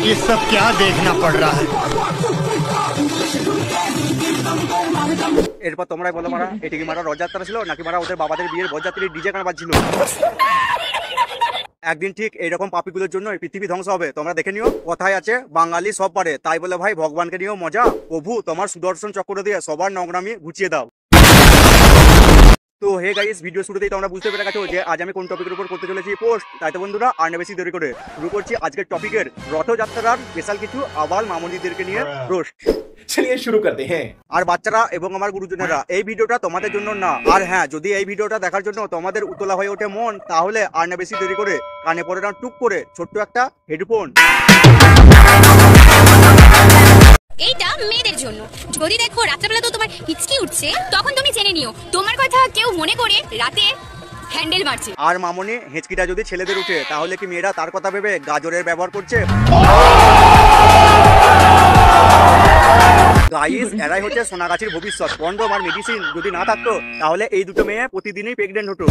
ये सब क्या देखना पड़ रहा है। এরপর তোমরাই বলো মারা, এটি কি মারা রথযাত্রা ছিল নাকি মারা ওদের বাবাদের বিয়ের বরযাত্রীর ডিজে গান বাজছিল? একদিন ঠিক এইরকম পাপীগুলোর জন্য পৃথিবী ধ্বংস হবে, তোমরা দেখে নিও। কথায় আছে বাঙালি সব পারে, তাই বলে ভাই ভগবানকে নিয়েও মজা। প্রভু তোমার সুদর্শন চক্র দিয়ে সবার নোংরামি ঘুচিয়ে দাও। তো হে গাইস, ভিডিও শুরুতেই তোমরা বুঝতে পেরে গেছো যে আজ আমি কোন টপিকের উপর করতে চলেছি পোস্ট। তাই তো বন্ধুরা আর না বেশি দেরি করে শুরু করছি আজকের টপিকের রথযাত্রার স্পেশাল কিছু আবার মামুনিদেরকে নিয়ে রোস্ট। चलिए शुरू करते हैं। আর বাচ্চারা এবং আমার গুরুজনেরা, এই ভিডিওটা তোমাদের জন্য না। আর হ্যাঁ, যদি এই ভিডিওটা দেখার জন্য তোমাদের উতলা হয়ে ওঠে মন, তাহলে আর না বেশি দেরি করে কানে পড়ে নাও টুক করে ছোট্ট একটা হেডফোন। এইটা মেয়েদের জন্য। যদি দেখো রাত্রেবেলা তো তোমার হিচকি উঠছে, তখন তুমি জেনে নিও তোমার কথা কেউ মনে করে রাতে হ্যান্ডেল মারছে। আর মামনি হেঁচকিটা যদি ছেলেদের উঠে, তাহলে কি মেয়েরা তার কথা ভেবে গাজরের ব্যবহার করছে? গাইস, এরাই হচ্ছে সোনাগাছির ভবিষ্যৎ। কন্ডম আর মেডিসিন যদি না থাকতো, তাহলে এই দুটো মেয়ে প্রতিদিনই প্রেগনেন্ট হতো।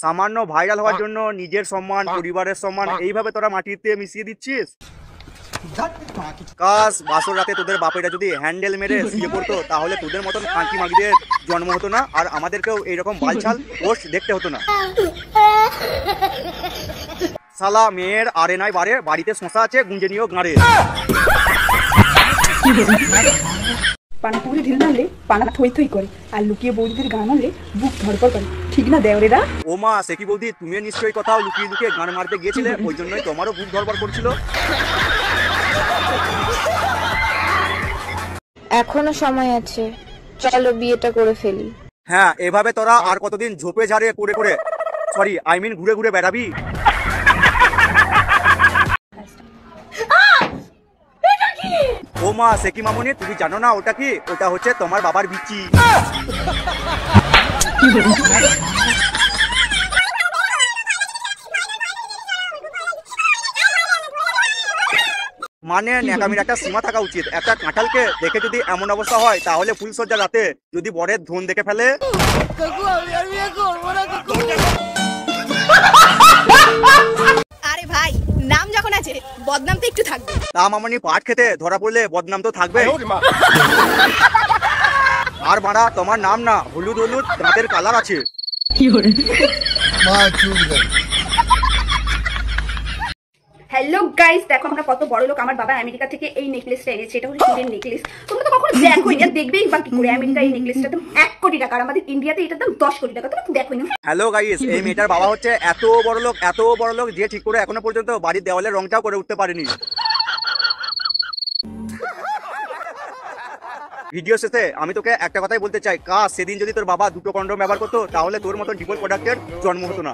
সামান্য ভাইরাল হওয়ার জন্য নিজের সম্মান, পরিবারের সম্মান এইভাবে তোরা মাটিতে মিশিয়ে দিচ্ছিস। কাজ বাসর রাতে তোদের বাপেরা যদি হ্যান্ডেল মেরে শুয়ে পড়তো, তাহলে তোদের মতন খাঁটি মাগিদের জন্ম হতো না, আর আমাদেরকেও এইরকম বালছাল পোস্ট দেখতে হতো না। শালা মেয়ের আরে নাই বারে, বাড়িতে শশা আছে গুঞ্জে নিয়েও গাঁড়ে। পানাপুকুরে ঢিল মারলে পানা থই থই করে, আর লুকিয়ে বৌদিদের গান মারলে বুক ধরপড় করে, ঠিক না দেওরেরা? ও মা, সে কি বৌদি, তুমি নিশ্চয়ই কোথাও লুকিয়ে লুকিয়ে গান মারতে গিয়েছিলে, ওই জন্যই তোমারও বুক ধরপড় করছিল। এখনো সময় আছে, চলো বিয়েটা করে ফেলি। হ্যাঁ, এভাবে তোরা আর কতদিন ঝোপে ঝাড়ে করে করে, সরি আই মিন ঘুরে ঘুরে বেড়াবি? ও মা, সে কি মামুনি, তুমি জানো না ওটা কি? ওটা হচ্ছে তোমার বাবার বিচি। মানে ন্যাকামির একটা সীমা থাকা উচিত। একটা কাঁঠালকে দেখে যদি এমন অবস্থা হয়, তাহলে ফুলসজ্জা রাতে যদি বরের ধন দেখে ফেলে। আরে ভাই, নাম যখন আছে বদনাম তো একটু থাকবে। তা মামনি, পাট খেতে ধরা পড়লে বদনাম তো থাকবে। আর মারা, তোমার নাম না হলুদ হলুদ দাঁতের কালার আছে। হ্যালো গাইস, দেখো আমরা কত বড় লোক। আমার বাবা আমেরিকা থেকে এই নেকলেসটা এনেছে, এটা হচ্ছে হিরের নেকলেস। তোমরা তো কখনো দেখোই না, দেখবেই বা কি করে? আমেরিকা এই নেকলেসটার দাম 1 কোটি টাকা, আর আমাদের ইন্ডিয়াতে এটার দাম 10 কোটি টাকা। তোমরা তো দেখোই না। হ্যালো গাইস, এই মেয়েটার বাবা হচ্ছে এত বড় লোক যে ঠিক করে এখনো পর্যন্ত বাড়ির দেওয়ালের রংটাও করে উঠতে পারেনি। ভিডিও শেষে আমি তোকে একটা কথাই বলতে চাই, কাজ সেদিন যদি তোর বাবা দুটো কন্ডম ব্যবহার করতো, তাহলে তোর মতন ডিপোল প্রোডাক্টের জন্ম হতো না।